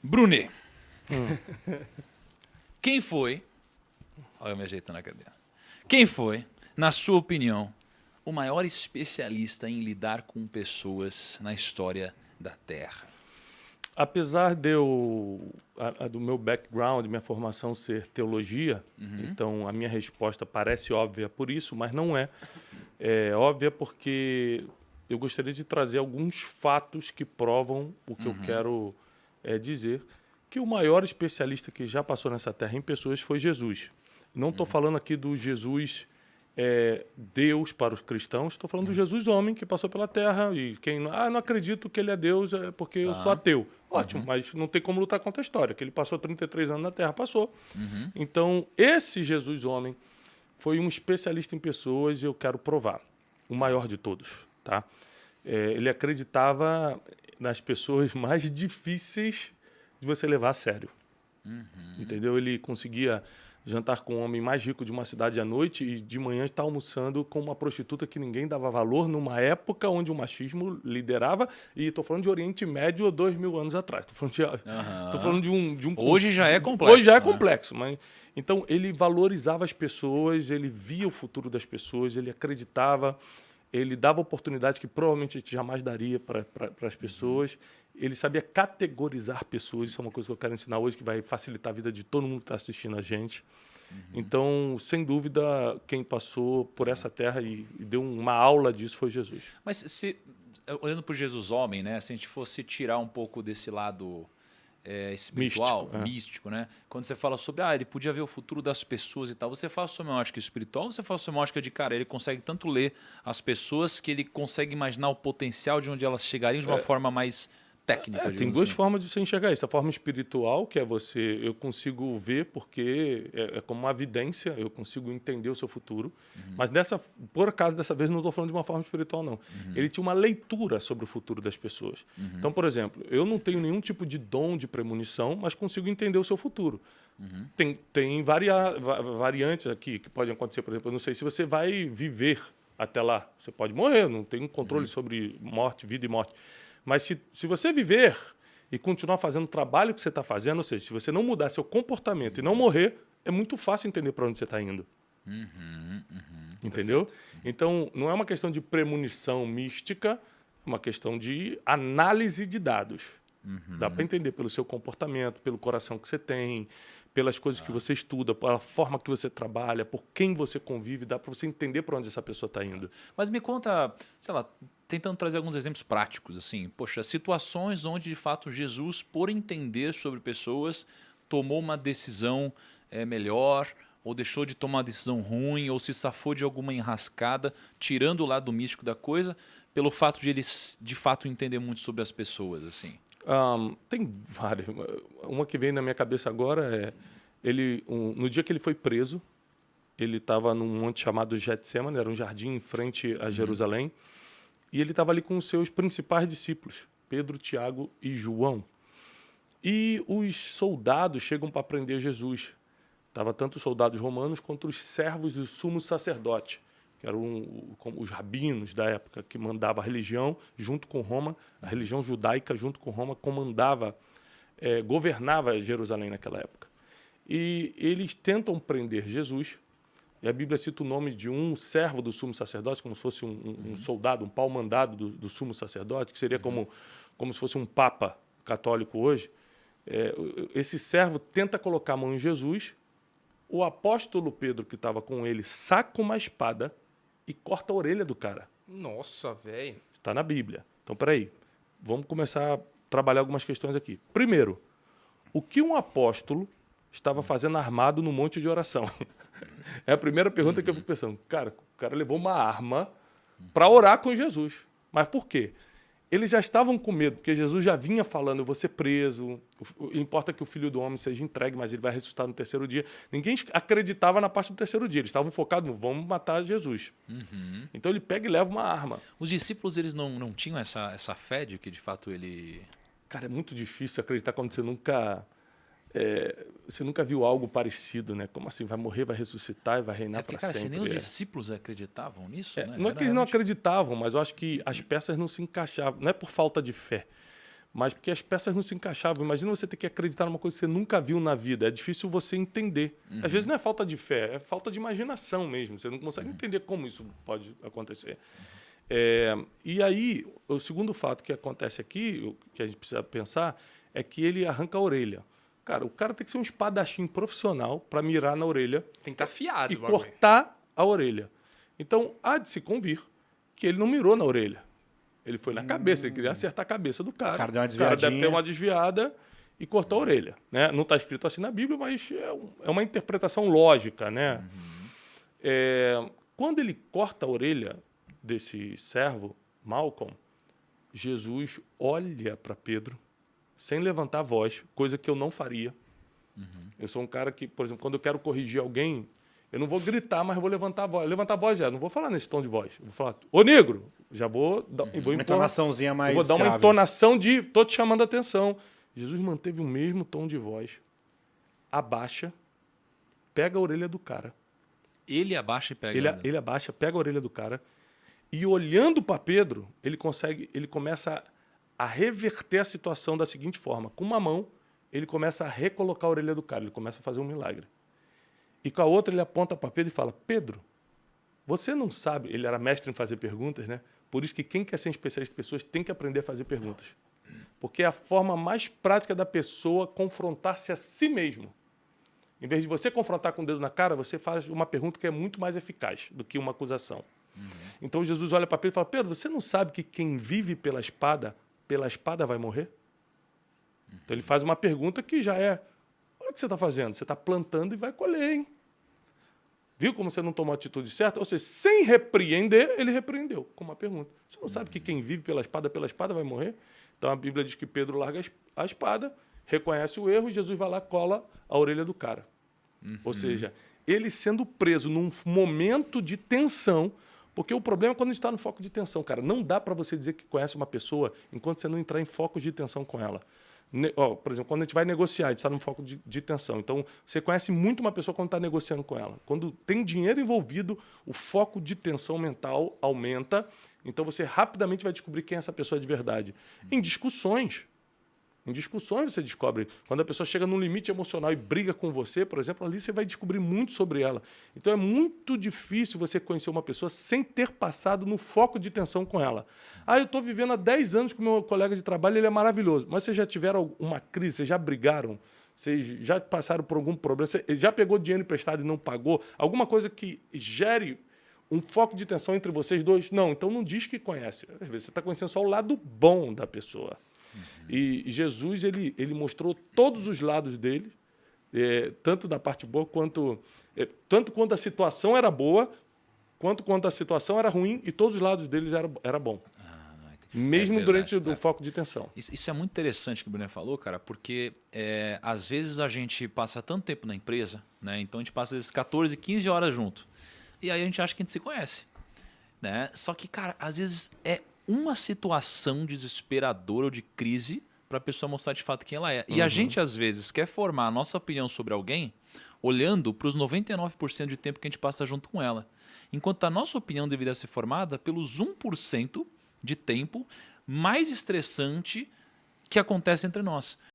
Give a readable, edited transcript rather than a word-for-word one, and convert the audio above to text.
Brunet. Quem foi... Olha eu me ajeitando na cadeira. Quem foi, na sua opinião, o maior especialista em lidar com pessoas na história da Terra? Apesar do meu background, minha formação ser teologia, então a minha resposta parece óbvia por isso, mas não é. É óbvia porque eu gostaria de trazer alguns fatos que provam o que eu quero dizer, que o maior especialista que já passou nessa terra em pessoas foi Jesus. Não estou falando aqui do Jesus Deus para os cristãos, estou falando do Jesus homem que passou pela terra e quem não acredito que ele é Deus é porque eu sou ateu. Ótimo, mas não tem como lutar contra a história, que ele passou 33 anos na terra, passou. Então, esse Jesus homem foi um especialista em pessoas e eu quero provar, o maior de todos, tá? Ele acreditava nas pessoas mais difíceis de você levar a sério. Entendeu? Ele conseguia jantar com o homem mais rico de uma cidade à noite e de manhã estar almoçando com uma prostituta que ninguém dava valor numa época onde o machismo liderava. E estou falando de Oriente Médio há 2000 anos atrás. Estou falando de um Hoje já é complexo. Hoje já é complexo. Mas, então, ele valorizava as pessoas, ele via o futuro das pessoas, ele acreditava, ele dava oportunidades que provavelmente a gente jamais daria para as pessoas. Ele sabia categorizar pessoas, isso é uma coisa que eu quero ensinar hoje, que vai facilitar a vida de todo mundo que está assistindo a gente. Então, sem dúvida, quem passou por essa terra e deu uma aula disso foi Jesus. Mas olhando para o Jesus homem, né? Se a gente fosse tirar um pouco desse lado espiritual, místico, né? Quando você fala sobre, ele podia ver o futuro das pessoas e tal, você fala sobre uma ótica espiritual ou você fala sobre uma ótica de, cara, ele consegue tanto ler as pessoas que ele consegue imaginar o potencial de onde elas chegariam de uma forma mais técnica? Tem duas formas de você enxergar isso. A forma espiritual, que é eu consigo ver porque é como uma evidência, eu consigo entender o seu futuro. Mas por acaso, dessa vez, não estou falando de uma forma espiritual, não. Ele tinha uma leitura sobre o futuro das pessoas. Então, por exemplo, eu não tenho nenhum tipo de dom de premonição, mas consigo entender o seu futuro. Tem variantes aqui que podem acontecer. Por exemplo, eu não sei se você vai viver até lá. Você pode morrer, não tem um controle sobre morte, vida e morte. Mas se você viver e continuar fazendo o trabalho que você está fazendo, ou seja, se você não mudar seu comportamento e não morrer, é muito fácil entender para onde você está indo. Entendeu? Então, não é uma questão de premonição mística, é uma questão de análise de dados. Dá para entender pelo seu comportamento, pelo coração que você tem, pelas coisas que você estuda, pela forma que você trabalha, por quem você convive, dá para você entender para onde essa pessoa está indo. Mas me conta, sei lá, tentando trazer alguns exemplos práticos, assim, poxa, situações onde de fato Jesus, por entender sobre pessoas, tomou uma decisão melhor, ou deixou de tomar uma decisão ruim, ou se safou de alguma enrascada, tirando o lado místico da coisa, pelo fato de ele de fato entender muito sobre as pessoas, assim. Tem várias. Uma que vem na minha cabeça agora no dia que ele foi preso, ele estava num monte chamado Getsemane, era um jardim em frente a Jerusalém, e ele estava ali com os seus principais discípulos, Pedro, Tiago e João. E os soldados chegam para prender Jesus. Tava tanto os soldados romanos quanto os servos do sumo sacerdote, que eram os rabinos da época, que mandava a religião junto com Roma, a religião judaica junto com Roma comandava, governava Jerusalém naquela época. E eles tentam prender Jesus, e a Bíblia cita o nome de um servo do sumo sacerdote, como se fosse um soldado, um pau-mandado do sumo sacerdote, que seria como se fosse um papa católico hoje. Esse servo tenta colocar a mão em Jesus, o apóstolo Pedro, que estava com ele, saca uma espada e corta a orelha do cara. Nossa, velho. Está na Bíblia. Então, peraí, vamos começar a trabalhar algumas questões aqui. Primeiro, o que um apóstolo estava fazendo armado no monte de oração? É a primeira pergunta que eu fico pensando. Cara, o cara levou uma arma para orar com Jesus. Mas por quê? Eles já estavam com medo, porque Jesus já vinha falando, eu vou ser preso, importa que o Filho do Homem seja entregue, mas ele vai ressuscitar no terceiro dia. Ninguém acreditava na parte do terceiro dia, eles estavam focados no vamos matar Jesus. Então ele pega e leva uma arma. Os discípulos, eles não tinham essa fé de que de fato ele... Cara, é muito difícil acreditar quando você nunca viu algo parecido, né? Como assim? Vai morrer, vai ressuscitar e vai reinar para sempre. Cara, nem os discípulos acreditavam nisso, né? Não é que eles não acreditavam, mas eu acho que as peças não se encaixavam. Não é por falta de fé, mas porque as peças não se encaixavam. Imagina você ter que acreditar numa coisa que você nunca viu na vida. É difícil você entender. Às vezes não é falta de fé, é falta de imaginação mesmo. Você não consegue entender como isso pode acontecer. E aí, o segundo fato que acontece aqui, o que a gente precisa pensar, é que ele arranca a orelha. Cara, o cara tem que ser um espadachim profissional para mirar na orelha. Tem que estar afiado. E cortar a orelha. Então, há de se convir que ele não mirou na orelha. Ele foi na cabeça, ele queria acertar a cabeça do cara. O cara deu uma O cara deve desviadinha. ter uma desviada e cortou a orelha. Né? Não está escrito assim na Bíblia, mas é uma interpretação lógica. Né? Quando ele corta a orelha desse servo, Malcolm, Jesus olha para Pedro sem levantar a voz, coisa que eu não faria. Eu sou um cara que, por exemplo, quando eu quero corrigir alguém, eu não vou gritar, mas eu vou levantar a voz. Levantar a voz não vou falar nesse tom de voz. Eu vou falar, ô negro, já vou dar Uma entonaçãozinha mais eu vou dar uma grave. entonação de tô te chamando a atenção. Jesus manteve o mesmo tom de voz. Abaixa, pega a orelha do cara. Ele abaixa e pega. Ele abaixa, pega a orelha do cara e olhando para Pedro, ele começa a reverter a situação da seguinte forma. Com uma mão, ele começa a recolocar a orelha do cara, ele começa a fazer um milagre. E com a outra ele aponta para Pedro e fala, Pedro, você não sabe, ele era mestre em fazer perguntas, né? Por isso que quem quer ser especialista em pessoas tem que aprender a fazer perguntas. Porque é a forma mais prática da pessoa confrontar-se a si mesmo. Em vez de você confrontar com o dedo na cara, você faz uma pergunta que é muito mais eficaz do que uma acusação. Então Jesus olha para Pedro e fala, Pedro, você não sabe que quem vive pela espada vai morrer? Então ele faz uma pergunta que já é, olha o que você está fazendo, você está plantando e vai colher, hein? Viu como você não tomou a atitude certa? Ou seja, sem repreender, ele repreendeu com uma pergunta. Você não sabe que quem vive pela espada vai morrer? Então a Bíblia diz que Pedro larga a espada, reconhece o erro e Jesus vai lá, cola a orelha do cara. Ou seja, ele sendo preso num momento de tensão, porque o problema é quando a gente está no foco de tensão, cara. Não dá para você dizer que conhece uma pessoa enquanto você não entrar em focos de tensão com ela. Por exemplo, quando a gente vai negociar, a gente está num foco de tensão. Então, você conhece muito uma pessoa quando está negociando com ela. Quando tem dinheiro envolvido, o foco de tensão mental aumenta. Então, você rapidamente vai descobrir quem essa pessoa é de verdade. Em discussões você descobre. Quando a pessoa chega num limite emocional e briga com você, por exemplo, ali você vai descobrir muito sobre ela. Então, é muito difícil você conhecer uma pessoa sem ter passado no foco de tensão com ela. Eu estou vivendo há 10 anos com meu colega de trabalho, ele é maravilhoso. Mas vocês já tiveram uma crise, vocês já brigaram, vocês já passaram por algum problema, você já pegou dinheiro emprestado e não pagou? Alguma coisa que gere um foco de tensão entre vocês dois? Não, então não diz que conhece. Às vezes você está conhecendo só o lado bom da pessoa. E Jesus, ele mostrou todos os lados dele, tanto da parte boa, tanto quando a situação era boa, quanto quando a situação era ruim, e todos os lados deles era bom. Mesmo durante o foco de tensão. Isso é muito interessante que o Bruno falou, cara, porque às vezes a gente passa tanto tempo na empresa, né? Então a gente passa às vezes 14, 15 horas junto. E aí a gente acha que a gente se conhece. Né? Só que, cara, às vezes é uma situação desesperadora ou de crise para a pessoa mostrar de fato quem ela é. E a gente, às vezes, quer formar a nossa opinião sobre alguém olhando para os 99% de tempo que a gente passa junto com ela. Enquanto a nossa opinião deveria ser formada pelos 1% de tempo mais estressante que acontece entre nós.